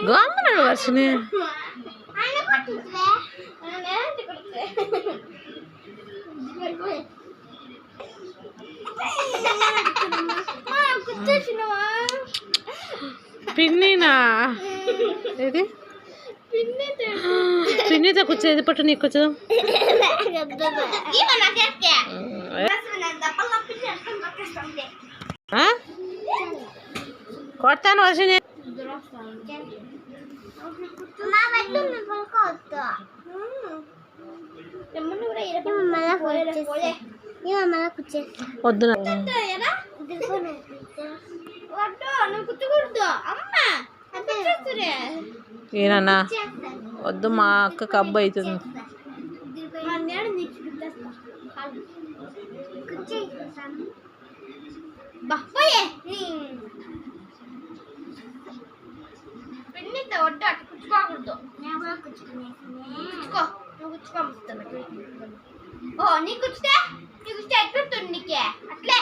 గోమన్నాడు వర్షని పిన్నినా ఏది పిన్నితో కూర్చోది పట్టు నీకు కూర్చోదాం కొడతాను వర్షని వద్దు ఏనన్నా వద్దు మా అక్క కబ్బు అవుతుంది వడ్డు అటు కుచ్చుకోకూడదు ఓ నీ కుచ్చితే ఎట్లుంటుంది నీకే అట్లే